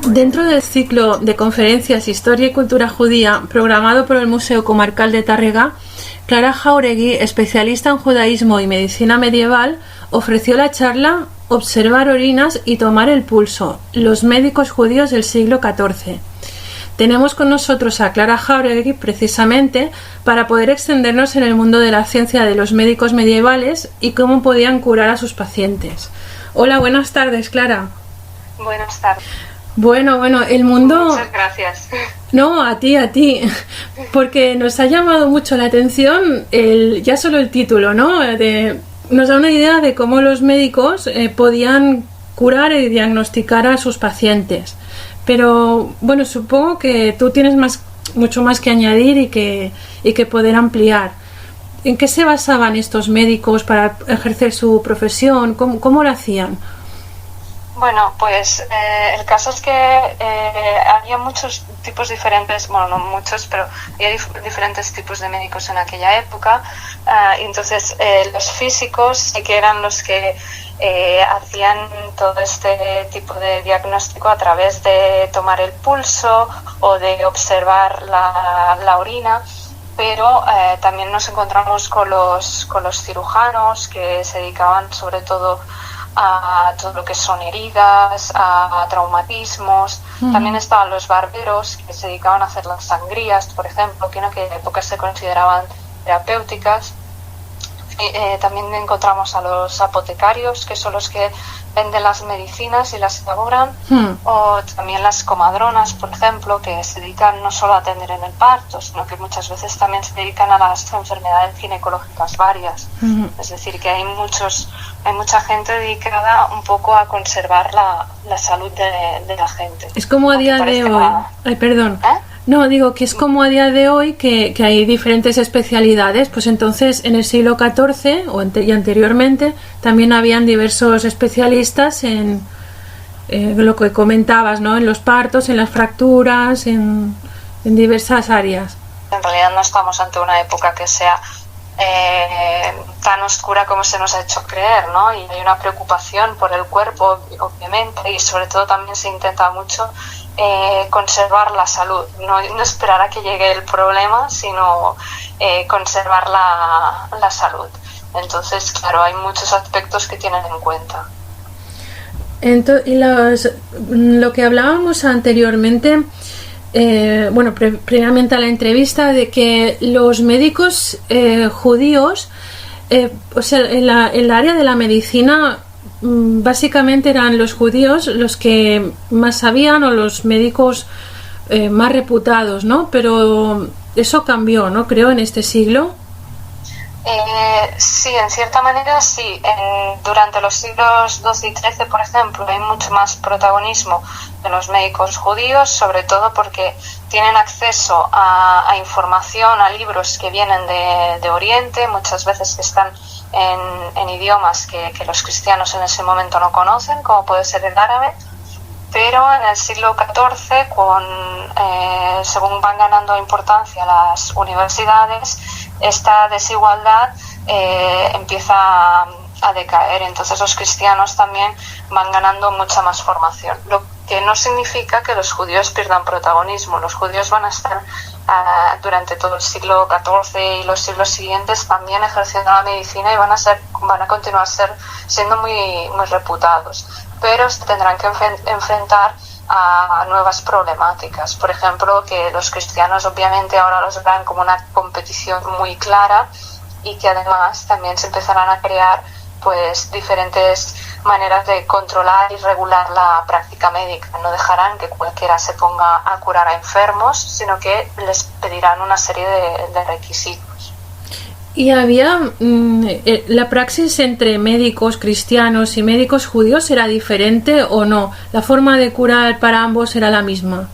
Dentro del ciclo de conferencias Historia y Cultura Judía, programado por el Museo Comarcal de Tárrega, Clara Jáuregui, especialista en judaísmo y medicina medieval, ofreció la charla Observar orinas y tomar el pulso, los médicos judíos del siglo XIV. Tenemos con nosotros a Clara Jáuregui precisamente para poder extendernos en el mundo de la ciencia de los médicos medievales y cómo podían curar a sus pacientes. Hola, buenas tardes, Clara. Buenas tardes. Bueno, el mundo... Muchas gracias. No, a ti, porque nos ha llamado mucho la atención ya solo el título, ¿no? Nos da una idea de cómo los médicos podían curar y diagnosticar a sus pacientes. Pero, bueno, supongo que tú tienes mucho más que añadir y que poder ampliar. ¿En qué se basaban estos médicos para ejercer su profesión? ¿Cómo lo hacían? Bueno, pues el caso es que había muchos tipos diferentes, bueno, no muchos, pero había diferentes tipos de médicos en aquella época. Y entonces los físicos sí que eran los que hacían todo este tipo de diagnóstico a través de tomar el pulso o de observar la orina. Pero también nos encontramos con los cirujanos que se dedicaban sobre todo a todo lo que son heridas, a traumatismos. También estaban los barberos que se dedicaban a hacer las sangrías, por ejemplo, que en aquella época se consideraban terapéuticas. También encontramos a los apotecarios, que son los que venden las medicinas y las elaboran, o también las comadronas, por ejemplo, que se dedican no solo a atender en el parto, sino que muchas veces también se dedican a las enfermedades ginecológicas varias. Es decir, que hay mucha gente dedicada un poco a conservar la salud de la gente. Es como a día de hoy. Ay, perdón. No, digo que es como a día de hoy que hay diferentes especialidades, pues entonces en el siglo XIV y anteriormente también habían diversos especialistas en lo que comentabas, ¿no? En los partos, en las fracturas, en diversas áreas. En realidad no estamos ante una época que sea tan oscura como se nos ha hecho creer, ¿no? Y hay una preocupación por el cuerpo, obviamente, y sobre todo también se intenta mucho conservar la salud, no esperar a que llegue el problema, sino conservar la salud. Entonces, claro, hay muchos aspectos que tienen en cuenta. Lo que hablábamos anteriormente, previamente a la entrevista, de que los médicos judíos, en el área de la medicina, básicamente eran los judíos los que más sabían, o los médicos más reputados, ¿no? Pero eso cambió, ¿no? Creo, en este siglo. Sí, en cierta manera sí. Durante los siglos XII y XIII, por ejemplo, hay mucho más protagonismo de los médicos judíos, sobre todo porque tienen acceso a información, a libros que vienen de Oriente, muchas veces que están en idiomas que los cristianos en ese momento no conocen, como puede ser el árabe. Pero en el siglo XIV, según van ganando importancia las universidades, esta desigualdad empieza a decaer. Entonces los cristianos también van ganando mucha más formación, lo que no significa que los judíos pierdan protagonismo. Los judíos van a estar durante todo el siglo XIV y los siglos siguientes también ejerciendo la medicina, y van a continuar siendo muy, muy reputados, pero se tendrán que enfrentar a nuevas problemáticas. Por ejemplo, que los cristianos obviamente ahora los ven como una competición muy clara, y que además también se empezarán a crear pues diferentes maneras de controlar y regular la práctica médica. No dejarán que cualquiera se ponga a curar a enfermos, sino que les pedirán una serie de requisitos. ¿Y había la praxis entre médicos cristianos y médicos judíos era diferente o no? ¿La forma de curar para ambos era la misma?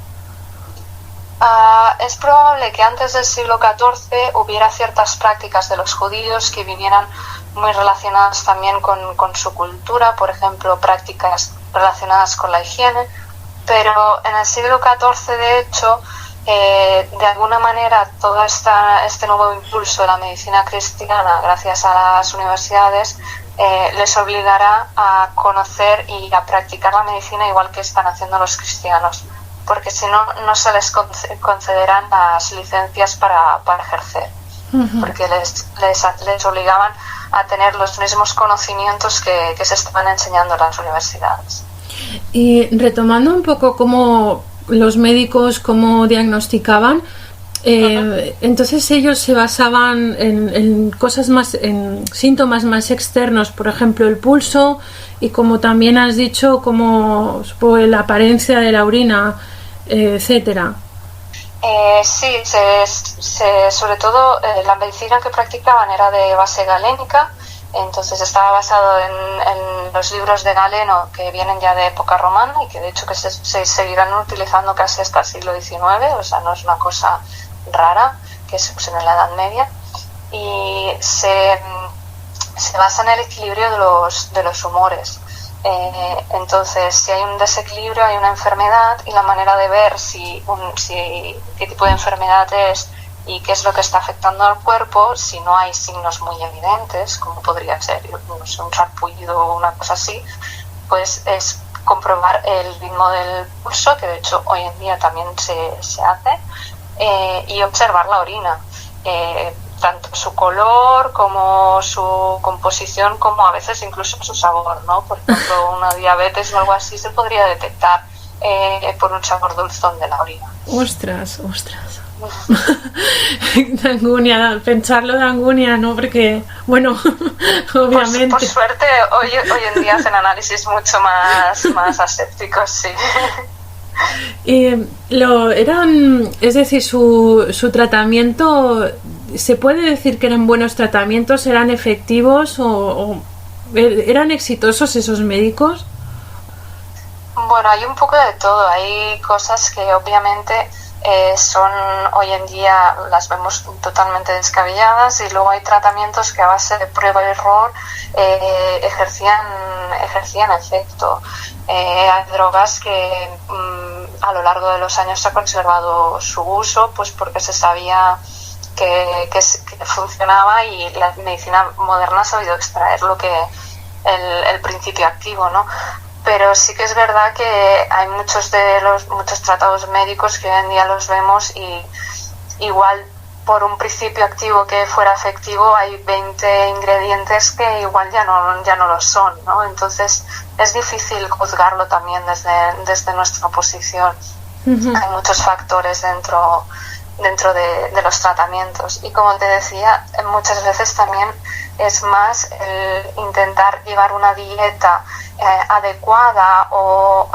Es probable que antes del siglo XIV hubiera ciertas prácticas de los judíos que vinieran muy relacionadas también con su cultura, por ejemplo, prácticas relacionadas con la higiene, pero en el siglo XIV, de hecho, de alguna manera todo este nuevo impulso de la medicina cristiana, gracias a las universidades, les obligará a conocer y a practicar la medicina igual que están haciendo los cristianos, porque si no, no se les concederán las licencias para ejercer, porque les obligaban a tener los mismos conocimientos que se estaban enseñando en las universidades. Y retomando un poco cómo los médicos cómo diagnosticaban, entonces ellos se basaban en cosas más, en síntomas más externos, por ejemplo el pulso, y como también has dicho, como la apariencia de la orina, etcétera. Sí, sobre todo la medicina que practicaban era de base galénica, entonces estaba basado en los libros de Galeno que vienen ya de época romana y que de hecho que se seguirán utilizando casi hasta el siglo XIX, o sea, no es una cosa rara que se usa en la Edad Media, y se basa en el equilibrio de los humores. Entonces, si hay un desequilibrio, hay una enfermedad, y la manera de ver qué tipo de enfermedad es y qué es lo que está afectando al cuerpo, si no hay signos muy evidentes, como podría ser, no sé, un sarpullido o una cosa así, pues es comprobar el ritmo del pulso, que de hecho hoy en día también se hace, y observar la orina, tanto su color como su composición, como a veces incluso su sabor, ¿no? Por ejemplo, una diabetes o algo así se podría detectar por un sabor dulzón de la orina. Ostras. De angunia, pensarlo de angunia, ¿no? Porque, bueno, obviamente. Por suerte, hoy en día hacen análisis mucho más asépticos, sí. Es decir, su tratamiento, ¿se puede decir que eran buenos tratamientos? ¿Eran efectivos o eran exitosos esos médicos? Bueno, hay un poco de todo. Hay cosas que obviamente son hoy en día las vemos totalmente descabelladas, y luego hay tratamientos que a base de prueba y error ejercían efecto. Hay drogas que a lo largo de los años se ha conservado su uso, pues porque se sabía que funcionaba, y la medicina moderna ha sabido extraer el principio activo, ¿no? Pero sí que es verdad que hay muchos tratados médicos que hoy en día los vemos, y igual por un principio activo que fuera efectivo hay 20 ingredientes que igual ya no lo son, ¿no? Entonces es difícil juzgarlo también desde nuestra posición. Hay muchos factores dentro de los tratamientos, y como te decía, muchas veces también es más el intentar llevar una dieta adecuada o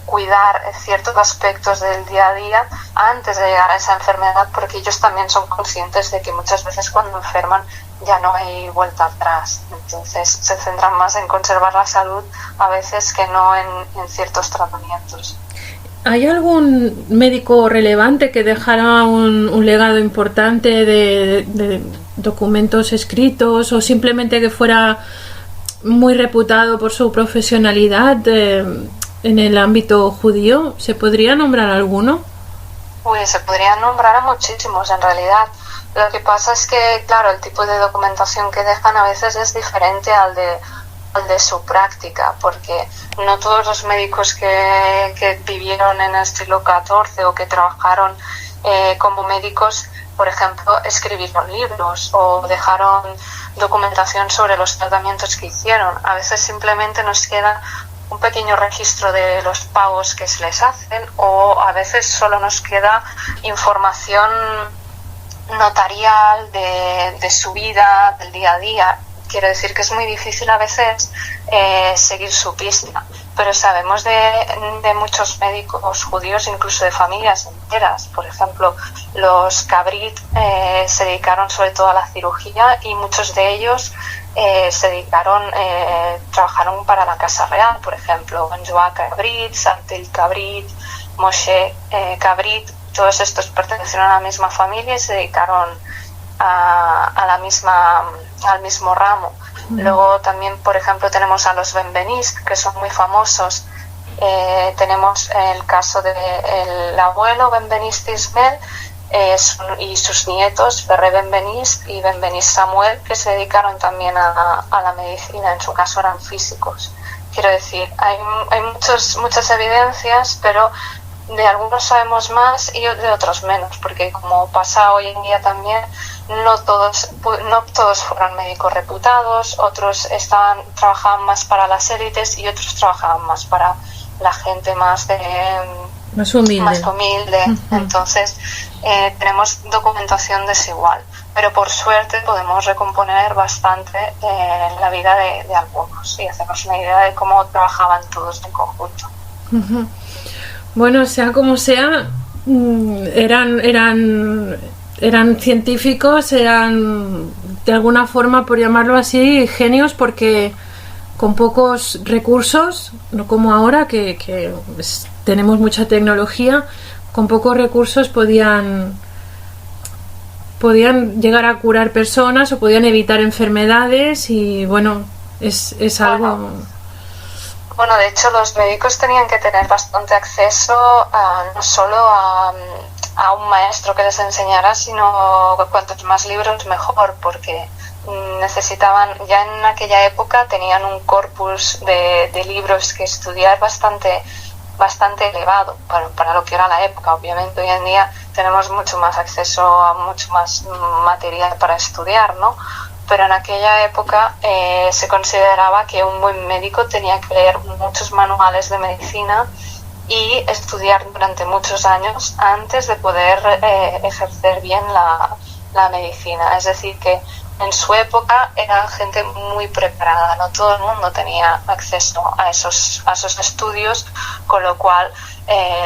cuidar ciertos aspectos del día a día antes de llegar a esa enfermedad, porque ellos también son conscientes de que muchas veces cuando enferman ya no hay vuelta atrás, entonces se centran más en conservar la salud a veces que no en ciertos tratamientos. ¿Hay algún médico relevante que dejara un legado importante de documentos escritos, o simplemente que fuera muy reputado por su profesionalidad en el ámbito judío? ¿Se podría nombrar alguno? Se podrían nombrar a muchísimos en realidad. Lo que pasa es que, claro, el tipo de documentación que dejan a veces es diferente al de su práctica, porque no todos los médicos que vivieron en el siglo XIV o que trabajaron como médicos, por ejemplo, escribieron libros o dejaron documentación sobre los tratamientos que hicieron. A veces simplemente nos queda un pequeño registro de los pagos que se les hacen, o a veces solo nos queda información notarial de su vida, del día a día. Quiero decir que es muy difícil a veces seguir su pista, pero sabemos de muchos médicos judíos, incluso de familias enteras. Por ejemplo, los Cabrit se dedicaron sobre todo a la cirugía, y muchos de ellos trabajaron para la Casa Real, por ejemplo, Joa Cabrit, Santel Cabrit, Moshe Cabrit. Todos estos pertenecieron a la misma familia y se dedicaron al mismo ramo. Luego también, por ejemplo, tenemos a los Benveniste, que son muy famosos Tenemos el caso del abuelo Benveniste Ismael y sus nietos Ferré Benveniste y Benveniste Samuel, que se dedicaron también a la medicina. En su caso eran físicos. Quiero decir, hay muchas evidencias, pero de algunos sabemos más y de otros menos, porque como pasa hoy en día también, no todos fueron médicos reputados, otros trabajaban más para las élites y otros trabajaban más para la gente más humilde. Entonces tenemos documentación desigual, pero por suerte podemos recomponer bastante la vida de algunos y hacernos una idea de cómo trabajaban todos en conjunto. Bueno, sea como sea, eran científicos, eran de alguna forma, por llamarlo así, genios, porque con pocos recursos, no como ahora que tenemos mucha tecnología, con pocos recursos podían llegar a curar personas o podían evitar enfermedades y bueno, es algo... Bueno, de hecho los médicos tenían que tener bastante acceso no solo a un maestro que les enseñara, sino cuantos más libros mejor, porque necesitaban, ya en aquella época tenían un corpus de libros que estudiar bastante elevado para lo que era la época. Obviamente hoy en día tenemos mucho más acceso a mucho más material para estudiar, ¿no? Pero en aquella época se consideraba que un buen médico tenía que leer muchos manuales de medicina y estudiar durante muchos años antes de poder ejercer bien la medicina. Es decir, que en su época era gente muy preparada, no todo el mundo tenía acceso a esos estudios, con lo cual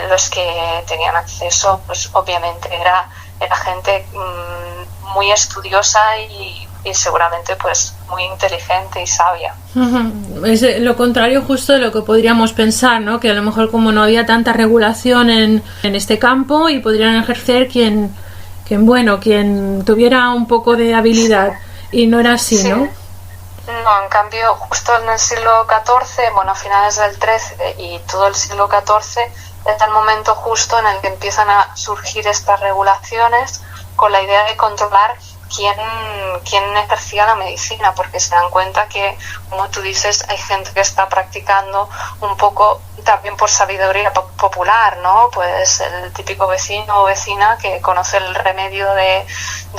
los que tenían acceso, pues obviamente era gente muy estudiosa y seguramente pues muy inteligente y sabia. Es lo contrario justo de lo que podríamos pensar, ¿no? Que a lo mejor como no había tanta regulación en este campo y podrían ejercer quien tuviera un poco de habilidad, y no era así, sí. ¿no? No, en cambio, justo en el siglo XIV, bueno, a finales del XIII y todo el siglo XIV, es el momento justo en el que empiezan a surgir estas regulaciones con la idea de controlar quién ejercía la medicina, porque se dan cuenta que, como tú dices, hay gente que está practicando un poco también por sabiduría popular, ¿no? Pues el típico vecino o vecina que conoce el remedio de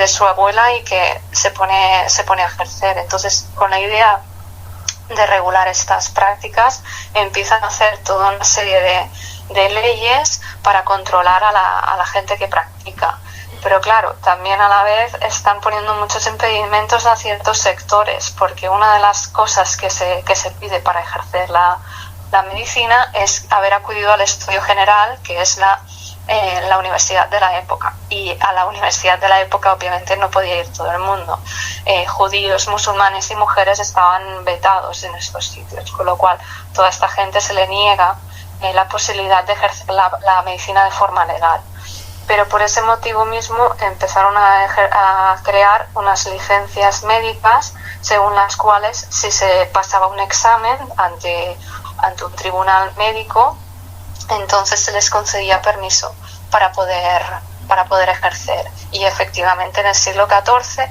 su abuela y que se pone a ejercer. Entonces, con la idea de regular estas prácticas, empiezan a hacer toda una serie de leyes para controlar a la gente que practica. Pero claro, también a la vez están poniendo muchos impedimentos a ciertos sectores, porque una de las cosas que se pide para ejercer la medicina es haber acudido al estudio general, que es la universidad de la época. Y a la universidad de la época obviamente no podía ir todo el mundo. Judíos, musulmanes y mujeres estaban vetados en estos sitios, con lo cual toda esta gente se le niega la posibilidad de ejercer la medicina de forma legal. Pero por ese motivo mismo empezaron a crear unas licencias médicas según las cuales, si se pasaba un examen ante un tribunal médico, entonces se les concedía permiso para poder ejercer. Y efectivamente en el siglo XIV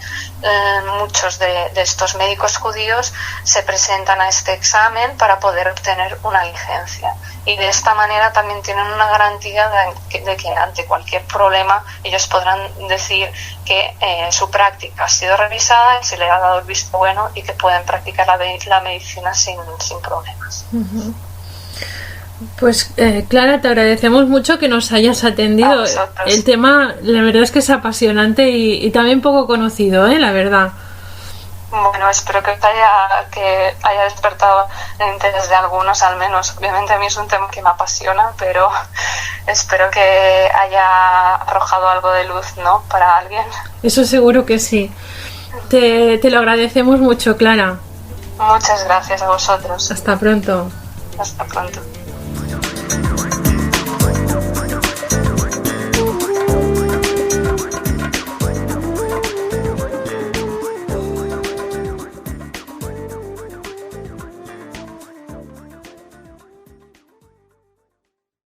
muchos de estos médicos judíos se presentan a este examen para poder obtener una licencia, y de esta manera también tienen una garantía de que ante cualquier problema ellos podrán decir que su práctica ha sido revisada y se le ha dado el visto bueno y que pueden practicar la medicina sin problemas. Pues Clara, te agradecemos mucho que nos hayas atendido. El tema, la verdad es que es apasionante y también poco conocido, la verdad. Bueno, espero que haya despertado el interés de algunos, al menos. Obviamente a mí es un tema que me apasiona, pero espero que haya arrojado algo de luz, ¿no?, para alguien. Eso seguro que sí. Te lo agradecemos mucho, Clara. Muchas gracias a vosotros. Hasta pronto. Hasta pronto.